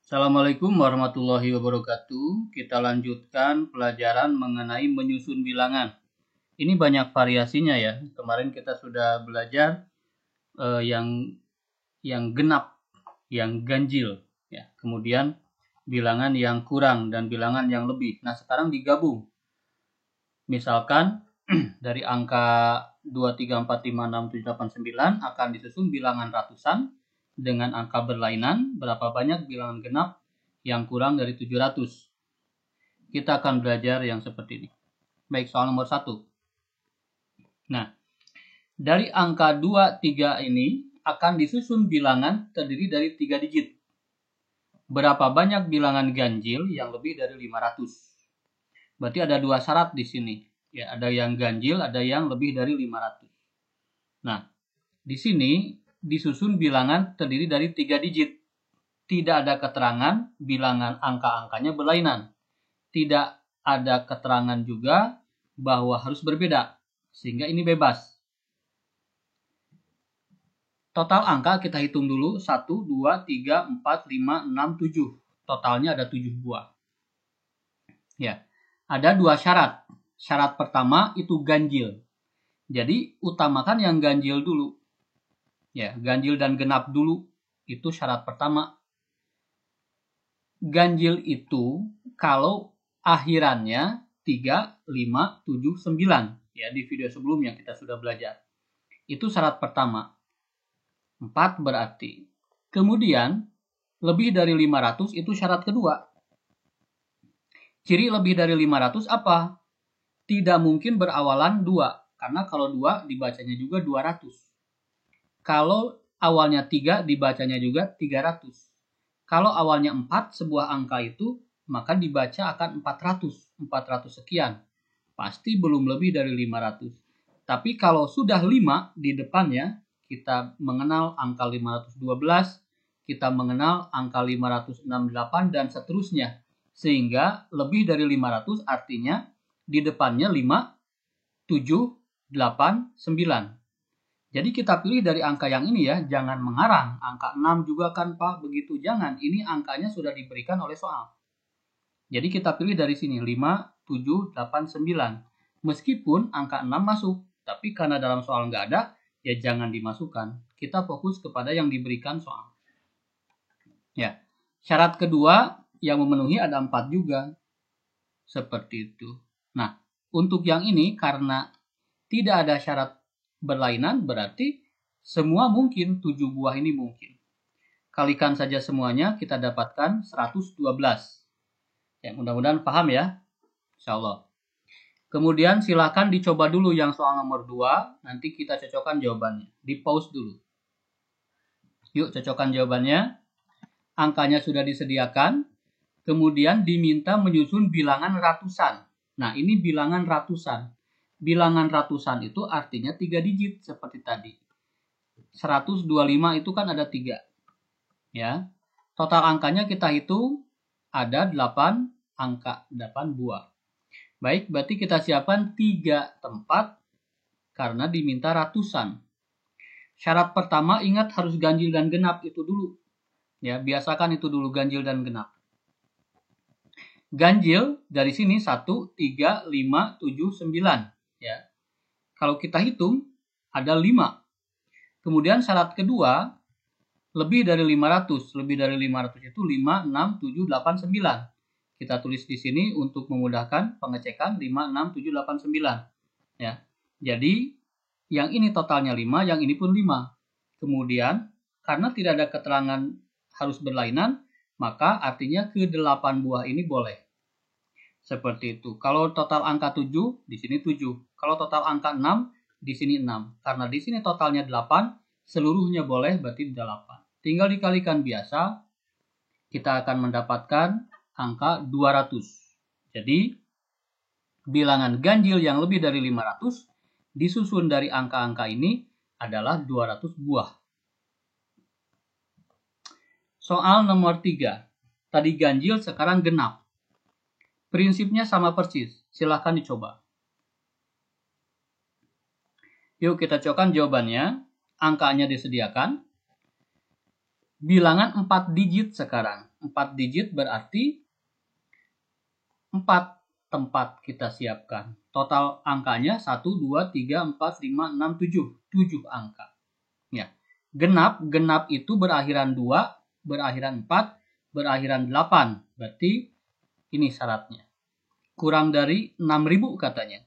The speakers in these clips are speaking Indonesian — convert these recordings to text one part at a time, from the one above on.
Assalamualaikum warahmatullahi wabarakatuh. Kita lanjutkan pelajaran mengenai menyusun bilangan. Ini banyak variasinya ya. Kemarin kita sudah belajar yang genap, yang ganjil, ya. Kemudian bilangan yang kurang dan bilangan yang lebih. Nah, sekarang digabung. Misalkan dari angka 2, 3, 4, 5, 6, 7, 8, 9 akan disusun bilangan ratusan dengan angka berlainan, berapa banyak bilangan genap yang kurang dari 700. Kita akan belajar yang seperti ini. Baik, soal nomor 1. Nah, dari angka 2, 3 ini akan disusun bilangan terdiri dari 3 digit. Berapa banyak bilangan ganjil yang lebih dari 500? Berarti ada dua syarat di sini. Ya, ada yang ganjil, ada yang lebih dari 500. Nah, di sini disusun bilangan terdiri dari 3 digit. Tidak ada keterangan bilangan angka-angkanya berlainan. Tidak ada keterangan juga bahwa harus berbeda. Sehingga ini bebas. Total angka kita hitung dulu. 1, 2, 3, 4, 5, 6, 7. Totalnya ada 7 buah. Ya, ada dua syarat. Syarat pertama itu ganjil. Jadi utamakan yang ganjil dulu. Ya, ganjil dan genap dulu. Itu syarat pertama. Ganjil itu kalau akhirannya 3, 5, 7, 9. Ya, di video sebelumnya kita sudah belajar. Itu syarat pertama. 4 berarti. Kemudian, lebih dari 500 itu syarat kedua. Ciri lebih dari 500 apa? Tidak mungkin berawalan 2. Karena kalau 2 dibacanya juga 200. Kalau awalnya 3 dibacanya juga 300. Kalau awalnya 4 sebuah angka itu, maka dibaca akan 400. 400 sekian. Pasti belum lebih dari 500. Tapi kalau sudah 5 di depannya, kita mengenal angka 512, kita mengenal angka 568, dan seterusnya. Sehingga lebih dari 500 artinya di depannya 5, 7, 8, 9. Jadi kita pilih dari angka yang ini ya, jangan mengarang. Angka 6 juga kan Pak, begitu. Jangan, ini angkanya sudah diberikan oleh soal. Jadi kita pilih dari sini, 5, 7, 8, 9. Meskipun angka 6 masuk, tapi karena dalam soal nggak ada, ya jangan dimasukkan. Kita fokus kepada yang diberikan soal. Ya, syarat kedua yang memenuhi ada 4 juga. Seperti itu. Nah, untuk yang ini karena tidak ada syarat berlainan berarti semua mungkin, 7 buah ini mungkin. Kalikan saja semuanya, kita dapatkan 112. Ya, mudah-mudahan paham ya. Insyaallah. Kemudian silakan dicoba dulu yang soal nomor 2, nanti kita cocokkan jawabannya. Di pause dulu. Yuk cocokkan jawabannya. Angkanya sudah disediakan. Kemudian diminta menyusun bilangan ratusan. Nah, ini bilangan ratusan. Bilangan ratusan itu artinya 3 digit seperti tadi. 125 itu kan ada 3. Ya. Total angkanya kita hitung ada 8 angka, 8 buah. Baik, berarti kita siapkan 3 tempat karena diminta ratusan. Syarat pertama ingat harus ganjil dan genap itu dulu. Ya, biasakan itu dulu ganjil dan genap. Ganjil dari sini 1, 3, 5, 7, 9. Ya. Kalau kita hitung ada 5. Kemudian syarat kedua lebih dari 500. Lebih dari 500 itu 5, 6, 7, 8, 9. Kita tulis di sini untuk memudahkan pengecekan 5, 6, 7, 8, 9. Ya. Jadi yang ini totalnya 5, yang ini pun 5. Kemudian karena tidak ada keterangan harus berlainan, maka artinya ke 8 buah ini boleh. Seperti itu. Kalau total angka 7, di sini 7. Kalau total angka 6, di sini 6. Karena di sini totalnya 8, seluruhnya boleh, berarti 8. Tinggal dikalikan biasa, kita akan mendapatkan angka 200. Jadi, bilangan ganjil yang lebih dari 500, disusun dari angka-angka ini adalah 200 buah. Soal nomor 3. Tadi ganjil, sekarang genap. Prinsipnya sama persis. Silahkan dicoba. Yuk kita cocokkan jawabannya. Angkanya disediakan. Bilangan 4 digit sekarang. 4 digit berarti 4 tempat kita siapkan. Total angkanya 1, 2, 3, 4, 5, 6, 7. 7 angka. Ya. Genap itu berakhiran 2, berakhiran 4, berakhiran 8. Berarti ini syaratnya. Kurang dari 6.000 katanya.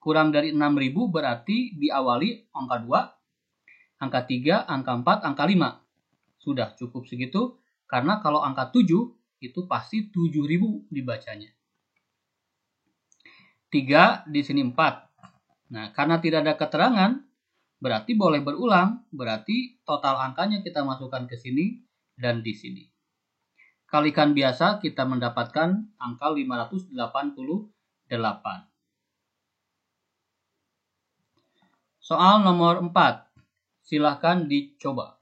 Kurang dari 6.000 berarti diawali angka 2, angka 3, angka 4, angka 5. Sudah cukup segitu. Karena kalau angka 7 itu pasti 7.000 dibacanya. 3 di sini 4. Nah, karena tidak ada keterangan, berarti boleh berulang. Berarti total angkanya kita masukkan ke sini dan di sini. Kalikan biasa kita mendapatkan angka 588. Soal nomor 4. Silahkan dicoba.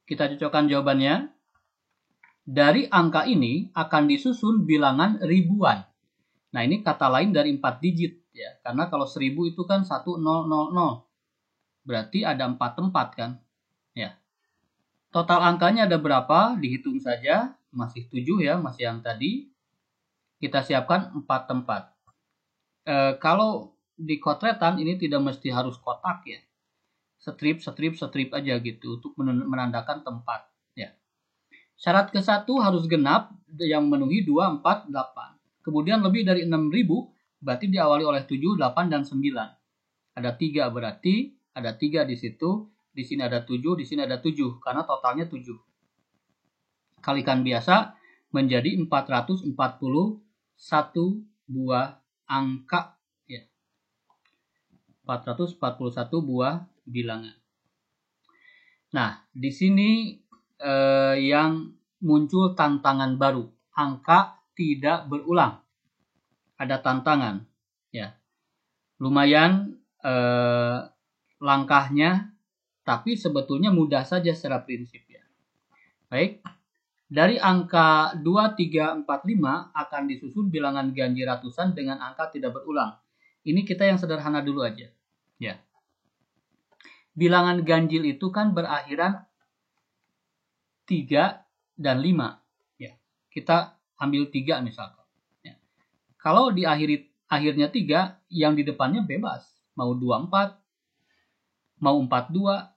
Kita cocokkan jawabannya. Dari angka ini akan disusun bilangan ribuan. Nah, ini kata lain dari 4 digit ya. Karena kalau 1000 itu kan 1000. Berarti ada 4 tempat kan? Ya. Total angkanya ada berapa? Dihitung saja. Masih 7 ya, masih yang tadi. Kita siapkan 4 tempat. Kalau di kotretan ini tidak mesti harus kotak ya. Strip aja gitu untuk menandakan tempat ya. Syarat ke-1 harus genap yang memenuhi 2, 4, 8. Kemudian lebih dari 6.000 berarti diawali oleh 7, 8, dan 9. Ada 3 berarti ada 3 di situ. Di sini ada 7, di sini ada 7 karena totalnya 7. Kalikan biasa menjadi 441 buah angka ya. 441 buah bilangan. Nah, di sini yang muncul tantangan baru, angka tidak berulang. Ada tantangan, ya. Lumayan langkahnya, tapi sebetulnya mudah saja secara prinsip ya. Baik, dari angka 2, 3, 4, 5 akan disusun bilangan ganjil ratusan dengan angka tidak berulang. Ini kita yang sederhana dulu aja, ya. Bilangan ganjil itu kan berakhiran 3 dan 5. Ya. Kita ambil 3 misalkan. Ya. Kalau di akhirnya 3, yang di depannya bebas. Mau 24, mau 42,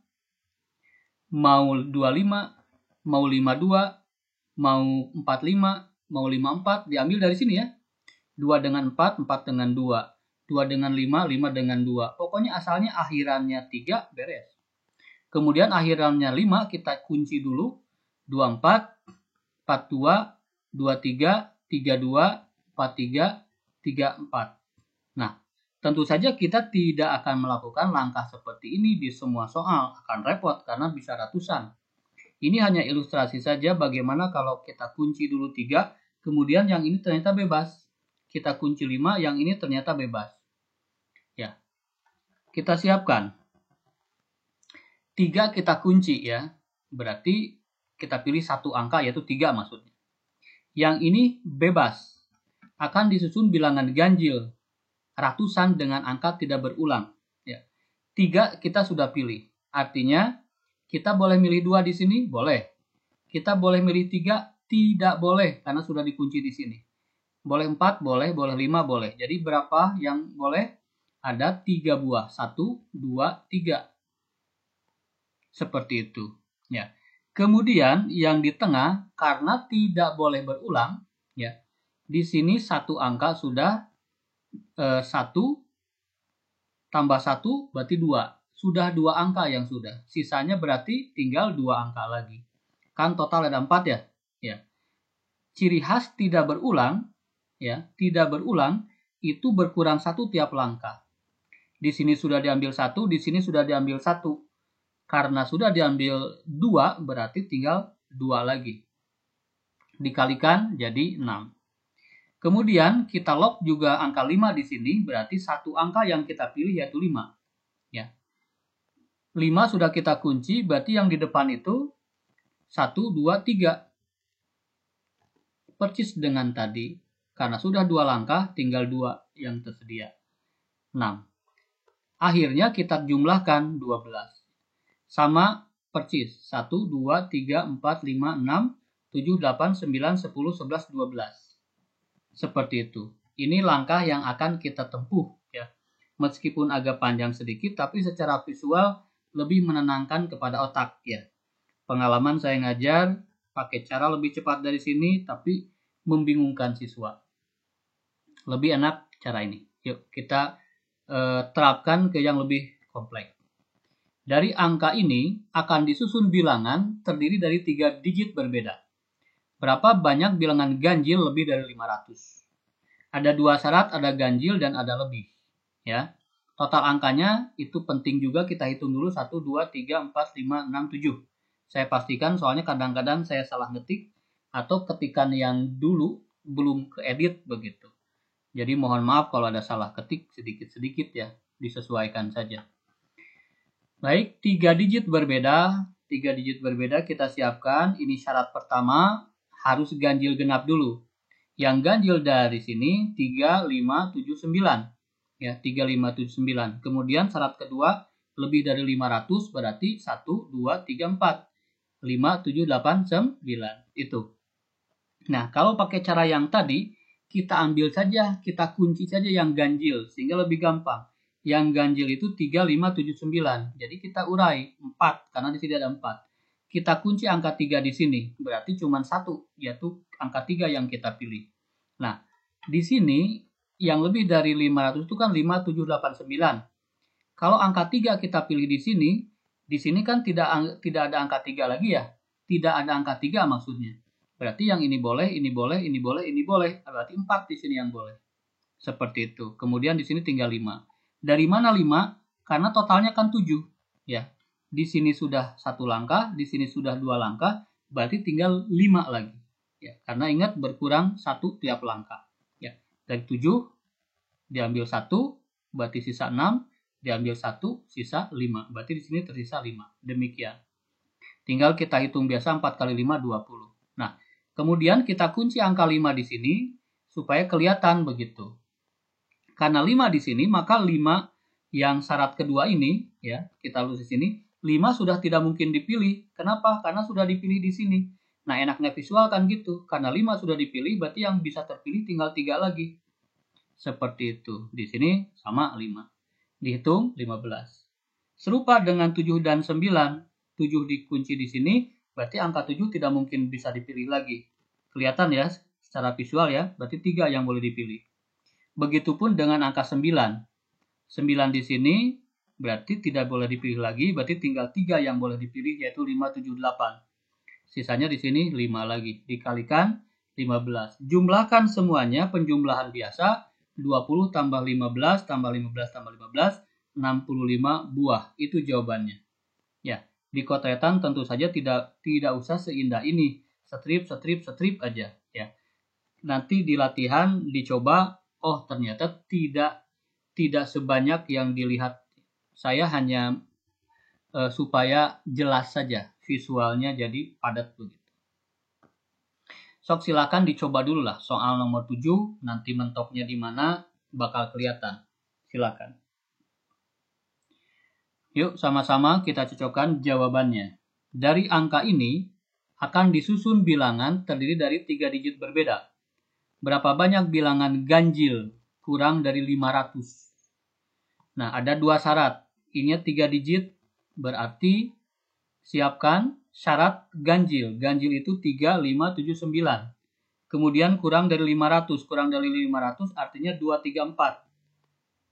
mau 25, mau 52, mau 45, mau 54. Diambil dari sini ya. 2 dengan 4, 4 dengan 2. 2 dengan 5, 5 dengan 2. Pokoknya asalnya akhirannya 3, beres. Kemudian akhirannya 5, kita kunci dulu. 24, 42, 23, 32, 43, 34. Nah, tentu saja kita tidak akan melakukan langkah seperti ini di semua soal. Akan repot karena bisa ratusan. Ini hanya ilustrasi saja bagaimana kalau kita kunci dulu 3, kemudian yang ini ternyata bebas. Kita kunci 5, yang ini ternyata bebas. Ya, kita siapkan. 3 kita kunci ya. Berarti kita pilih satu angka yaitu 3 maksudnya. Yang ini bebas. Akan disusun bilangan ganjil. Ratusan dengan angka tidak berulang. Ya. 3 kita sudah pilih. Artinya kita boleh milih 2 di sini? Boleh. Kita boleh milih 3? Tidak boleh karena sudah dikunci di sini. Boleh 4? Boleh. Boleh 5? Boleh. Jadi berapa yang boleh? Ada 3 buah. 1, 2, 3. Seperti itu. Ya. Kemudian yang di tengah karena tidak boleh berulang, ya. Di sini satu angka sudah 1 tambah 1 berarti 2. Sudah 2 angka yang sudah. Sisanya berarti tinggal 2 angka lagi. Kan total ada 4 ya? Ya. Ciri khas tidak berulang, ya, tidak berulang itu berkurang 1 tiap langkah. Di sini sudah diambil 1, di sini sudah diambil 1. Karena sudah diambil 2, berarti tinggal 2 lagi. Dikalikan jadi 6. Kemudian kita log juga angka 5 di sini, berarti satu angka yang kita pilih yaitu 5. Ya. 5 sudah kita kunci, berarti yang di depan itu 1, 2, 3. Persis dengan tadi, karena sudah 2 langkah, tinggal 2 yang tersedia. 6. Akhirnya kita jumlahkan 12. Sama persis. 1, 2, 3, 4, 5, 6, 7, 8, 9, 10, 11, 12. Seperti itu. Ini langkah yang akan kita tempuh ya. Meskipun agak panjang sedikit tapi secara visual lebih menenangkan kepada otak ya. Pengalaman saya ngajar pakai cara lebih cepat dari sini tapi membingungkan siswa. Lebih enak cara ini. Yuk kita terapkan ke yang lebih kompleks. Dari angka ini akan disusun bilangan terdiri dari 3 digit berbeda. Berapa banyak bilangan ganjil lebih dari 500? Ada 2 syarat, ada ganjil dan ada lebih. Ya. Total angkanya itu penting juga kita hitung dulu 1, 2, 3, 4, 5, 6, 7. Saya pastikan soalnya kadang-kadang saya salah ngetik atau ketikan yang dulu belum keedit begitu. Jadi mohon maaf kalau ada salah ketik sedikit-sedikit ya, disesuaikan saja. Baik, 3 digit berbeda. 3 digit berbeda kita siapkan. Ini syarat pertama. Harus ganjil genap dulu. Yang ganjil dari sini 3, 5, 7, 9. Ya, 3, 5, 7, 9. Kemudian syarat kedua lebih dari 500 berarti 1, 2, 3, 4. 5, 7, 8, 9. Itu. Nah, kalau pakai cara yang tadi, kita ambil saja, kita kunci saja yang ganjil sehingga lebih gampang. Yang ganjil itu 3, 5, 7, 9. Jadi kita urai 4 karena di sini ada 4. Kita kunci angka 3 di sini, berarti cuma 1, yaitu angka 3 yang kita pilih. Nah, di sini yang lebih dari 500 itu kan 5, 7, 8, 9. Kalau angka 3 kita pilih di sini kan tidak ada angka 3 lagi ya. Tidak ada angka 3 maksudnya. Berarti yang ini boleh, ini boleh, ini boleh, ini boleh. Berarti 4 di sini yang boleh. Seperti itu. Kemudian di sini tinggal 5. Dari mana 5? Karena totalnya kan 7. Ya. Di sini sudah 1 langkah, di sini sudah 2 langkah, berarti tinggal 5 lagi. Ya, karena ingat berkurang 1 tiap langkah. Ya, dari 7 diambil 1, berarti sisa 6, diambil 1, sisa 5. Berarti di sini tersisa 5. Demikian. Tinggal kita hitung biasa 4 kali 5 20. Nah, kemudian kita kunci angka 5 di sini supaya kelihatan begitu. Karena 5 di sini, maka 5 yang syarat kedua ini ya, kita tulis di sini. 5 sudah tidak mungkin dipilih. Kenapa? Karena sudah dipilih di sini. Nah, enaknya visual kan gitu. Karena 5 sudah dipilih, berarti yang bisa terpilih tinggal 3 lagi. Seperti itu. Di sini sama 5. Dihitung 15. Serupa dengan 7 dan 9. 7 dikunci di sini, berarti angka 7 tidak mungkin bisa dipilih lagi. Kelihatan ya, secara visual ya, berarti 3 yang boleh dipilih. Begitupun dengan angka 9. 9 di sini, berarti tidak boleh dipilih lagi, berarti tinggal 3 yang boleh dipilih, yaitu 5, 7, 8. Sisanya di sini 5 lagi, dikalikan 15. Jumlahkan semuanya, penjumlahan biasa, 20 tambah 15, tambah 15, tambah 15, 65 buah. Itu jawabannya. Ya, di kotretan tentu saja tidak usah seindah ini. Strip aja. Ya. Nanti di latihan dicoba, oh ternyata tidak sebanyak yang dilihat. Saya hanya supaya jelas saja visualnya jadi padat begitu. Sok silakan dicoba dulu lah soal nomor 7, nanti mentoknya di mana bakal kelihatan. Silakan. Yuk sama-sama kita cocokkan jawabannya. Dari angka ini akan disusun bilangan terdiri dari 3 digit berbeda. Berapa banyak bilangan ganjil kurang dari 500? Nah, ada 2 syarat. Ini 3 digit, berarti siapkan syarat ganjil. Ganjil itu 3, 5, 7, 9. Kemudian kurang dari 500. Kurang dari 500 artinya 2, 3, 4.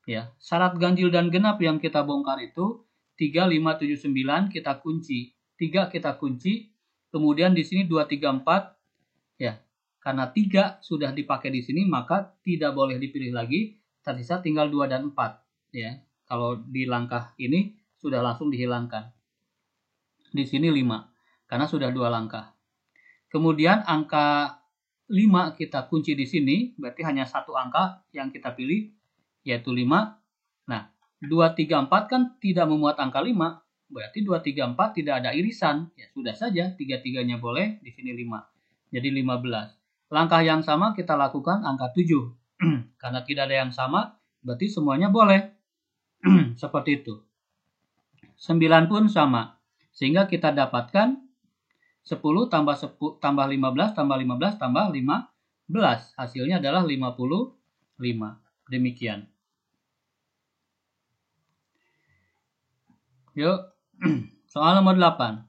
Ya, syarat ganjil dan genap yang kita bongkar itu 3, 5, 7, 9 kita kunci. 3 kita kunci. Kemudian di sini 2, 3, 4. Ya, karena 3 sudah dipakai di sini maka tidak boleh dipilih lagi. Tersisa tinggal 2 dan 4. Ya. Kalau di langkah ini sudah langsung dihilangkan. Di sini 5, karena sudah 2 langkah. Kemudian angka 5 kita kunci di sini, berarti hanya 1 angka yang kita pilih, yaitu 5. Nah, 2, 3, 4 kan tidak memuat angka 5, berarti 2, 3, 4 tidak ada irisan. Ya sudah saja, 3-3-nya boleh, di sini 5. Jadi 15. Langkah yang sama kita lakukan angka 7. Karena tidak ada yang sama, berarti semuanya boleh. Seperti itu. 9 pun sama. Sehingga kita dapatkan 10 tambah 10 tambah 15 tambah 15 tambah 15. Hasilnya adalah 55. Demikian. Yuk, soal nomor 8.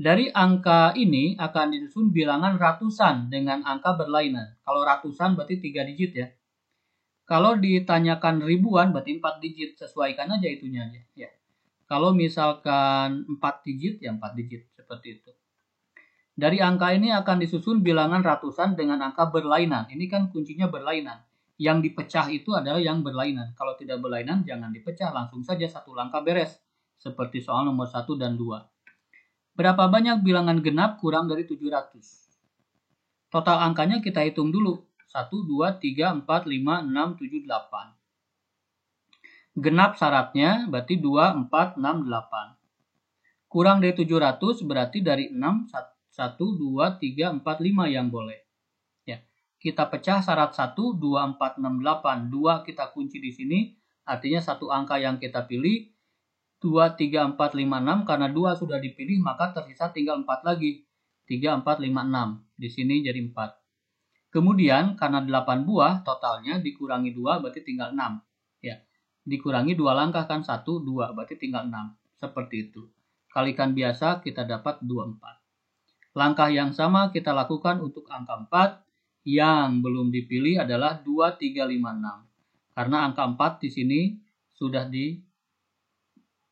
Dari angka ini akan disusun bilangan ratusan dengan angka berlainan. Kalau ratusan berarti 3 digit ya. Kalau ditanyakan ribuan berarti 4 digit. Sesuaikan aja itunya aja. Ya. Kalau misalkan 4 digit ya 4 digit. Seperti itu. Dari angka ini akan disusun bilangan ratusan dengan angka berlainan. Ini kan kuncinya berlainan. Yang dipecah itu adalah yang berlainan. Kalau tidak berlainan jangan dipecah. Langsung saja satu langkah beres. Seperti soal nomor 1 dan 2. Berapa banyak bilangan genap kurang dari 700? Total angkanya kita hitung dulu. 1, 2, 3, 4, 5, 6, 7, 8. Genap syaratnya berarti 2, 4, 6, 8. Kurang dari 700 berarti dari 6, 1, 2, 3, 4, 5 yang boleh. Ya, kita pecah syarat 1, 2, 4, 6, 8. 2 kita kunci di sini. Artinya satu angka yang kita pilih. 2, 3, 4, 5, 6. Karena 2 sudah dipilih, maka tersisa tinggal 4 lagi. 3, 4, 5, 6. Di sini jadi 4. Kemudian, karena 8 buah, totalnya dikurangi 2, berarti tinggal 6. Ya, dikurangi 2 langkah kan, 1, 2, berarti tinggal 6. Seperti itu. Kalikan biasa, kita dapat 24. Langkah yang sama kita lakukan untuk angka 4. Yang belum dipilih adalah 2, 3, 5, 6. Karena angka 4 di sini sudah di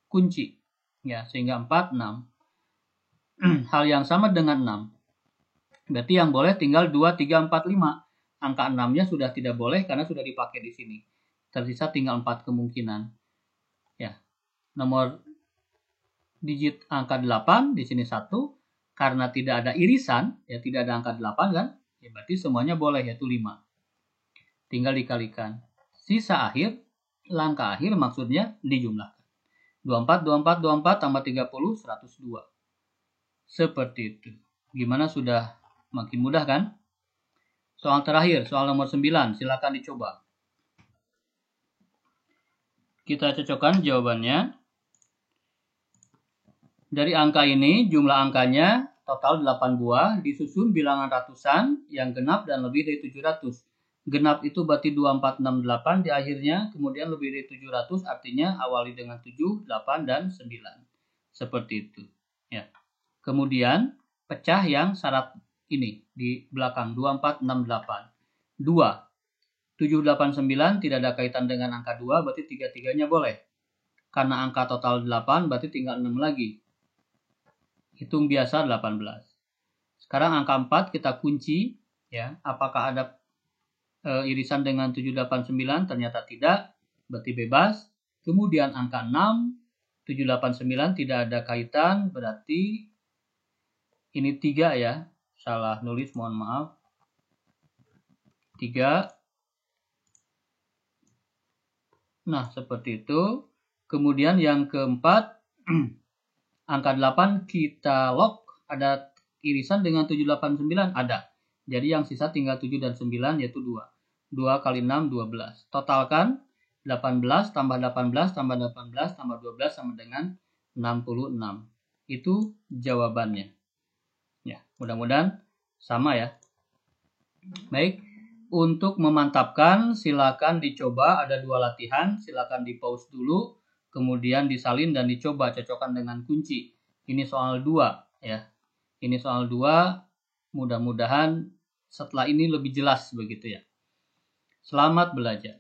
kunci ya, sehingga 4, 6. Hal yang sama dengan 6. Berarti yang boleh tinggal 2, 3, 4, 5. Angka 6-nya sudah tidak boleh karena sudah dipakai di sini. Tersisa tinggal 4 kemungkinan. Ya. Nomor digit angka 8 di sini 1. Karena tidak ada irisan, ya tidak ada angka 8 kan? Ya berarti semuanya boleh, yaitu 5. Tinggal dikalikan. Sisa akhir, langkah akhir maksudnya dijumlahkan. 24, 24, 24 tambah 30, 102. Seperti itu. Gimana, sudah makin mudah kan? Soal terakhir, soal nomor 9. Silakan dicoba. Kita cocokkan jawabannya. Dari angka ini, jumlah angkanya total 8 buah, disusun bilangan ratusan, yang genap dan lebih dari 700. Genap itu berarti 2, 4, 6, 8 di akhirnya, kemudian lebih dari 700 artinya awali dengan 7, 8, dan 9. Seperti itu. Ya. Kemudian pecah yang syarat ini di belakang 2, 4, 6, 8. 2. 7, 8, 9 tidak ada kaitan dengan angka 2, berarti 3-3-nya boleh. Karena angka total 8 berarti tinggal 6 lagi. Hitung biasa 18. Sekarang angka 4 kita kunci ya. Apakah ada irisan dengan 789? Ternyata tidak, berarti bebas. Kemudian angka 6, 789 tidak ada kaitan, berarti ini 3 ya. Salah nulis, mohon maaf. 3. Nah, seperti itu. Kemudian yang keempat, angka 8 kita lock. Ada irisan dengan 789? Ada. Jadi yang sisa tinggal 7 dan 9, yaitu 2. 2 kali 6, 12. Totalkan 18 tambah 18 tambah 18 tambah 12 sama dengan 66. Itu jawabannya. Ya, mudah-mudahan sama ya. Baik, untuk memantapkan silakan dicoba, ada 2 latihan, silakan di pause dulu, kemudian disalin dan dicoba cocokkan dengan kunci. Ini soal 2 ya. Ini soal 2, mudah-mudahan setelah ini lebih jelas begitu ya. Selamat belajar.